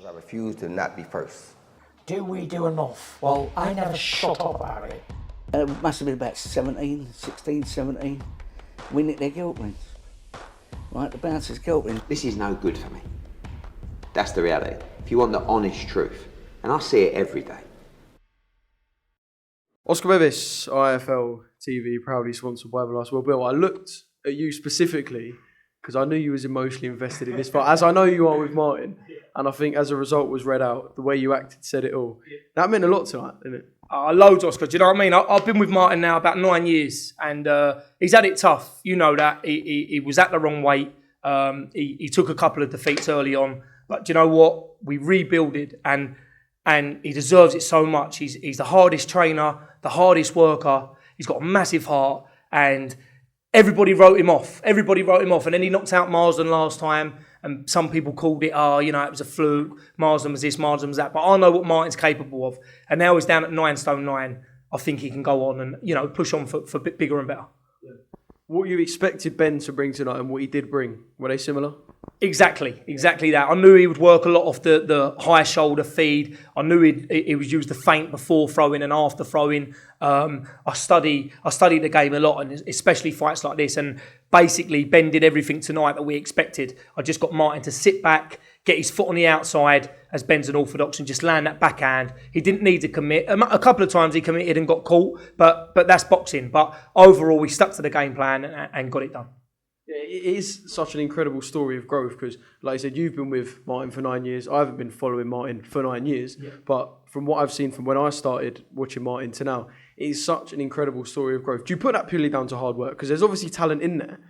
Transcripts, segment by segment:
I refuse to not be first. Do we do enough? Well, I never shut up about it. It must have been about 16, 17. We nicked their guilt rings. Right, the bouncer's guilt ring. This is no good for me. That's the reality. If you want the honest truth, and I see it every day. Oscar Bevis, IFL TV, proudly sponsored by Everlast. Well, Bill, I looked at you specifically because I knew you was emotionally invested in this fight, as I know you are with Martin. And I think as a result was read out, the way you acted said it all. That meant a lot tonight, didn't it? Loads, Oscar. Do you know what I mean? I've been with Martin now about 9 years, and he's had it tough. You know that. He was at the wrong weight. He took a couple of defeats early on. But do you know what? We rebuilded, and he deserves it so much. He's the hardest trainer, the hardest worker. He's got a massive heart, and everybody wrote him off. And then he knocked out Marsden last time, and some people called it, it was a fluke. Marsden was this, Marsden was that. But I know what Martin's capable of. And now he's down at 9 stone 9. I think he can go on and, push on for a bit bigger and better. Yeah. What you expected Ben to bring tonight and what he did bring, were they similar? Exactly that. I knew he would work a lot off the high shoulder feed. I knew he would use the feint before throwing and after throwing. I study the game a lot, and especially fights like this. And basically, Ben did everything tonight that we expected. I just got Martin to sit back, get his foot on the outside, as Ben's an orthodox, and just land that backhand. He didn't need to commit. A couple of times he committed and got caught, but that's boxing. But overall, we stuck to the game plan and got it done. Yeah, it is such an incredible story of growth because, like I said, you've been with Martin for 9 years. I haven't been following Martin for 9 years, but from what I've seen from when I started watching Martin to now, it is such an incredible story of growth. Do you put that purely down to hard work? Because there's obviously talent in there.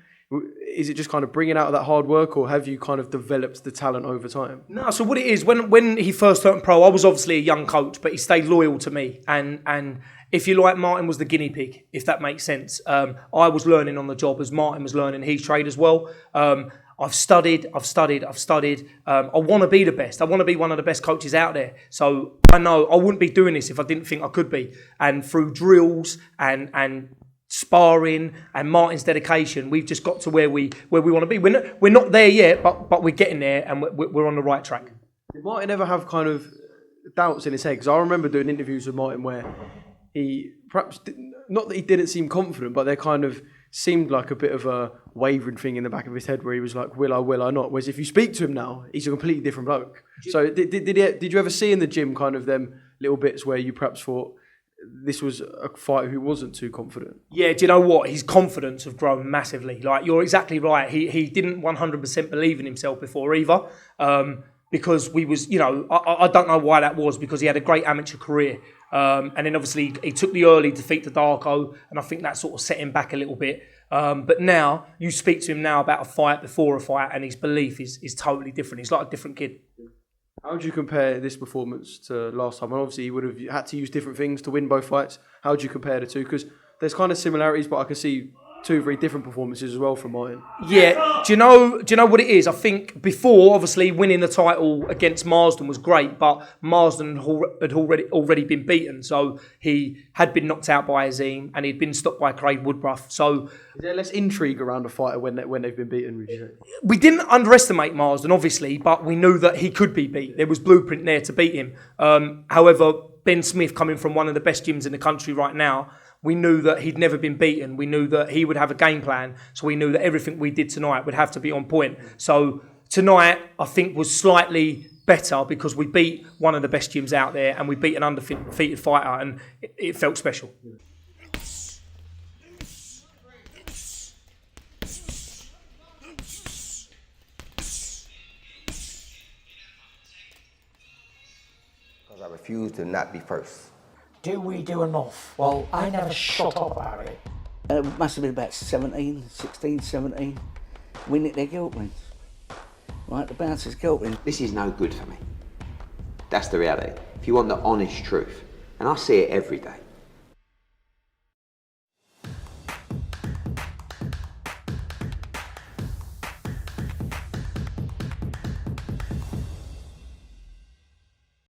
Is it just kind of bringing out of that hard work, or have you kind of developed the talent over time? No, so what it is, when he first turned pro, I was obviously a young coach, but he stayed loyal to me. And if you like, Martin was the guinea pig, if that makes sense. I was learning on the job as Martin was learning his trade as well. I've studied. I want to be the best. I want to be one of the best coaches out there. So I know I wouldn't be doing this if I didn't think I could be. And through drills and sparring and Martin's dedication, we've just got to where we want to be. We're not there yet, but we're getting there, and we're on the right track. Did Martin ever have kind of doubts in his head? Because I remember doing interviews with Martin where he perhaps not that he didn't seem confident, but there kind of seemed like a bit of a wavering thing in the back of his head where he was like, will I not? Whereas if you speak to him now, he's a completely different bloke. So did you ever see in the gym kind of them little bits where you perhaps thought this was a fighter who wasn't too confident? Yeah, do you know what? His confidence has grown massively. Like, you're exactly right. He didn't 100% believe in himself before either. Because we was, I don't know why that was, because he had a great amateur career. And then obviously he took the early defeat to Darko, and I think that sort of set him back a little bit. But now, you speak to him now about a fight before a fight, and his belief is totally different. He's like a different kid. How would you compare this performance to last time? And obviously, he would have had to use different things to win both fights. How would you compare the two? Because there's kind of similarities, but I can see two very different performances as well from Martin. Yeah, do you know what it is? I think before, obviously, winning the title against Marsden was great, but Marsden had already been beaten. So he had been knocked out by Azim, and he'd been stopped by Craig Woodruff. So is there less intrigue around a fighter when they've been beaten, would you say? We didn't underestimate Marsden, obviously, but we knew that he could be beat. There was blueprint there to beat him. However, Ben Smith, coming from one of the best gyms in the country right now, we knew that he'd never been beaten. We knew that he would have a game plan. So we knew that everything we did tonight would have to be on point. So tonight, I think, was slightly better because we beat one of the best gyms out there, and we beat an undefeated fighter, and it felt special. Because I refuse to not be first. Do we do enough? Well, I never shut up about it. It must have been about 16, 17. We nicked their guilt rings. Right, the bouncer's guilt ring. This is no good for me. That's the reality. If you want the honest truth, and I see it every day.